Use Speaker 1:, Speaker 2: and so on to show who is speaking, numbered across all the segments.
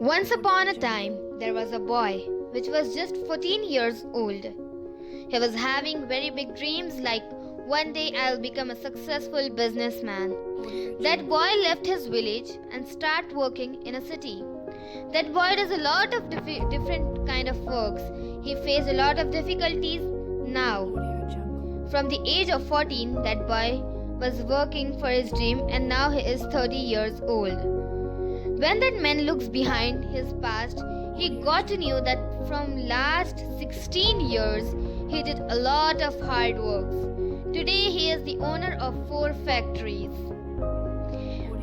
Speaker 1: Once upon a time, there was a boy which was just 14 years old. He was having very big dreams like one day I'll become a successful businessman. That boy left his village and start working in a city. That boy does a lot of different kind of works. He faced a lot of difficulties now. From the age of 14, that boy was working for his dream and now he is 30 years old. When that man looks behind his past, he got to know that from last 16 years, he did a lot of hard works. Today he is the owner of 4 factories.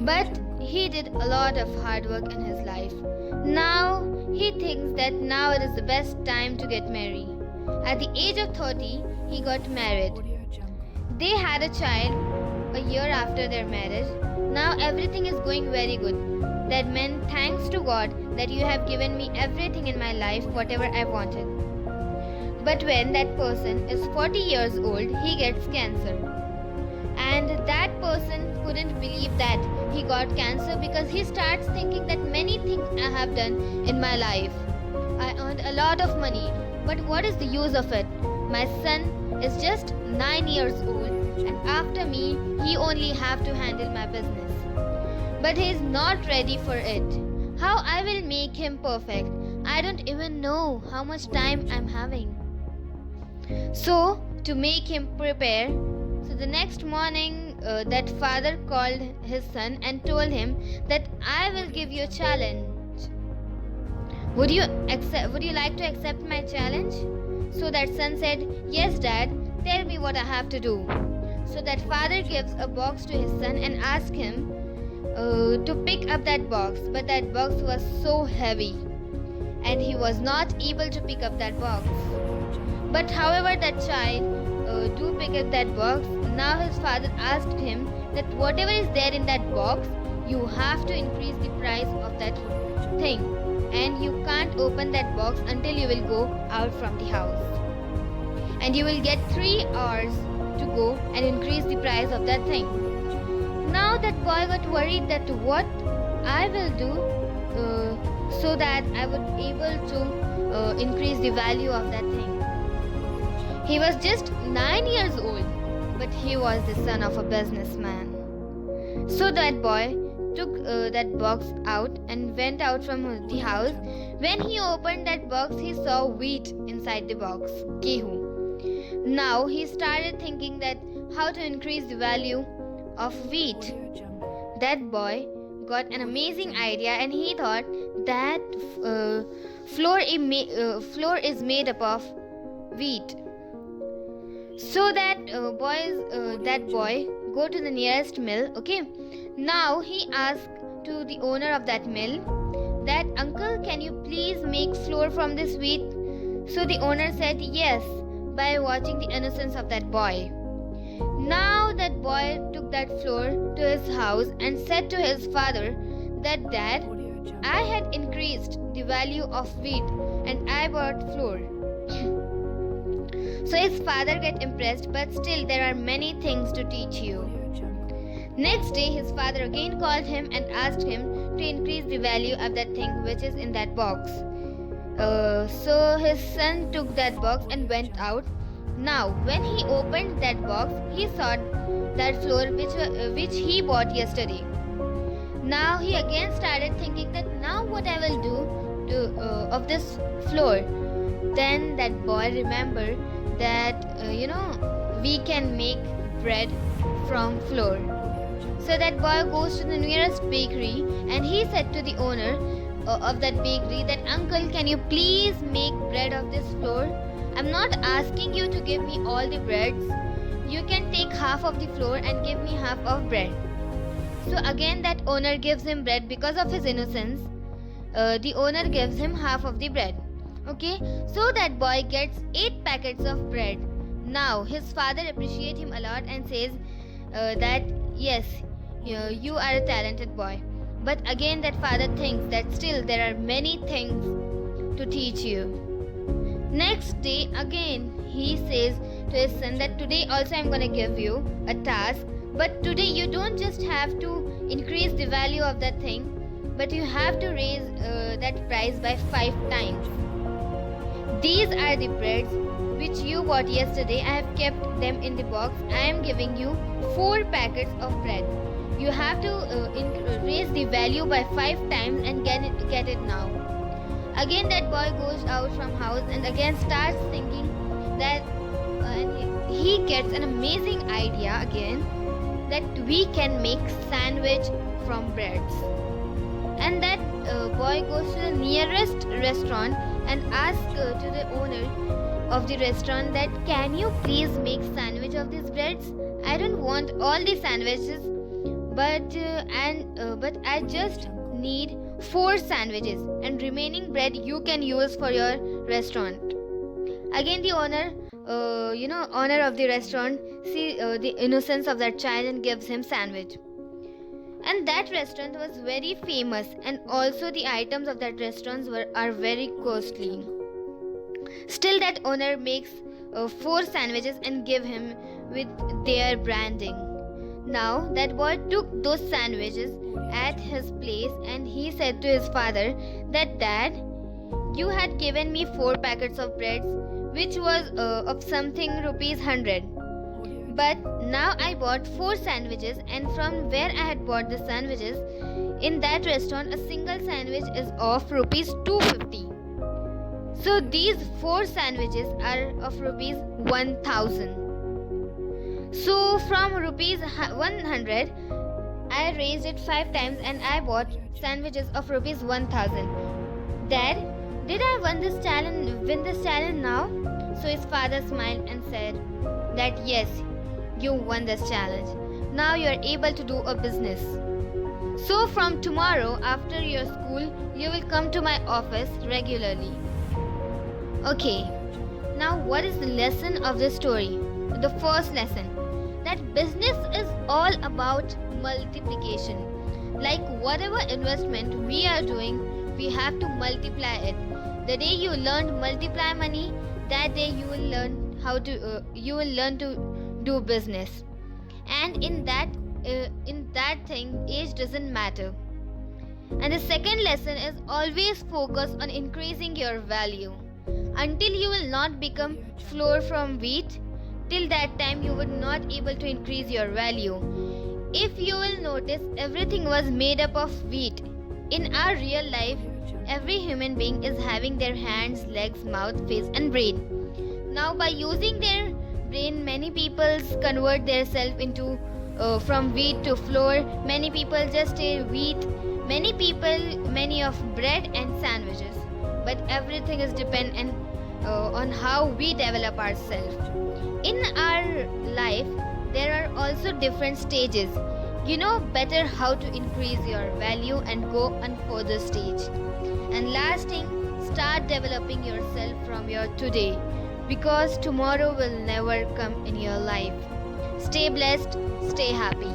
Speaker 1: But he did a lot of hard work in his life. Now he thinks that now it is the best time to get married. At the age of 30, he got married. They had a child a year after their marriage. Now everything is going very good. That man thanks to God that you have given me everything in my life, whatever I wanted. But when that person is 40 years old, he gets cancer. And that person couldn't believe that he got cancer because he starts thinking that many things I have done in my life. I earned a lot of money, but what is the use of it? My son is just 9 years old and after me, he only have to handle my business. But he is not ready for it. How I will make him perfect? I don't even know how much time I'm having. So, to make him prepare, so the next morning that father called his son and told him that I will give you a challenge. Would you like to accept my challenge? So that son said, yes dad, tell me what I have to do. So that father gives a box to his son and asks him to pick up that box, but that box was so heavy and he was not able to pick up that box. But however that child do pick up that box, now his father asked him that whatever is there in that box, you have to increase the price of that thing and you can't open that box until you will go out from the house. And you will get 3 hours to go and increase the price of that thing. Now that boy got worried that what I will do so that I would be able to increase the value of that thing. He was just 9 years old, but he was the son of a businessman. So that boy took that box out and went out from the house. When he opened that box, he saw wheat inside the box, gehu. Now he started thinking that how to increase the value of wheat. That boy got an amazing idea and he thought that flour is made up of wheat. So that boy go to the nearest mill. Okay. Now he asked to the owner of that mill that uncle, can you please make flour from this wheat? So the owner said yes, by watching the innocence of that boy. Now that boy took that flour to his house and said to his father that dad, I had increased the value of wheat and I bought flour. So his father get impressed, but still there are many things to teach you. Next day his father again called him and asked him to increase the value of that thing which is in that box. So his son took that box and went out. Now, when he opened that box, he saw that flour which he bought yesterday. Now he again started thinking that now what I will do of this flour. Then that boy remembered that we can make bread from flour. So that boy goes to the nearest bakery and he said to the owner of that bakery that uncle, can you please make bread of this flour? I'm not asking you to give me all the breads. You can take half of the flour and give me half of bread. So again that owner gives him bread because of his innocence. The owner gives him half of the bread. Okay, so that boy gets 8 packets of bread. Now his father appreciates him a lot and says that yes, you are a talented boy. But again that father thinks that still there are many things to teach you. Next day again he says to his son that today also I'm going to give you a task, but today you don't just have to increase the value of that thing, but you have to raise that price by 5 times. These are the breads which you bought yesterday. I have kept them in the box. I am giving you 4 packets of bread. You have to raise the value by 5 times and get it now. Again that boy goes out from house and again starts thinking that he gets an amazing idea again that we can make sandwich from breads. And that boy goes to the nearest restaurant and asks to the owner of the restaurant that can you please make sandwich of these breads? I don't want all the sandwiches, but I just need 4 sandwiches and remaining bread you can use for your restaurant. Again the owner of the restaurant see the innocence of that child and gives him sandwich. And that restaurant was very famous, and also the items of that restaurant are very costly. Still that owner makes 4 sandwiches and give him with their branding. Now that boy took those sandwiches at his place and he said to his father that dad, you had given me 4 packets of bread which was of something rupees 100. But now I bought 4 sandwiches, and from where I had bought the sandwiches, in that restaurant a single sandwich is of rupees 250. So these 4 sandwiches are of rupees 1000. So from rupees 100, I raised it 5 times and I bought sandwiches of rupees 1000. Dad, did I win this challenge now? So his father smiled and said that yes, you won this challenge. Now you are able to do a business. So from tomorrow after your school, you will come to my office regularly. Okay, now what is the lesson of this story? The first lesson, that business is all about multiplication. Like whatever investment we are doing, we have to multiply it. The day you learn multiply money, that day you will learn to do business. And in that thing, age doesn't matter. And the second lesson is always focus on increasing your value. Until you will not become flour from wheat, till that time you would not able to increase your value. If you will notice, everything was made up of wheat. In our real life, every human being is having their hands, legs, mouth, face and brain. Now by using their brain, many people convert their self into from wheat to flour. Many people just wheat. Many of bread and sandwiches. But everything is dependent on how we develop ourselves. In our life, there are also different stages. You know better how to increase your value and go on further stage. And last thing, start developing yourself from your today, because tomorrow will never come in your life. Stay blessed, stay happy.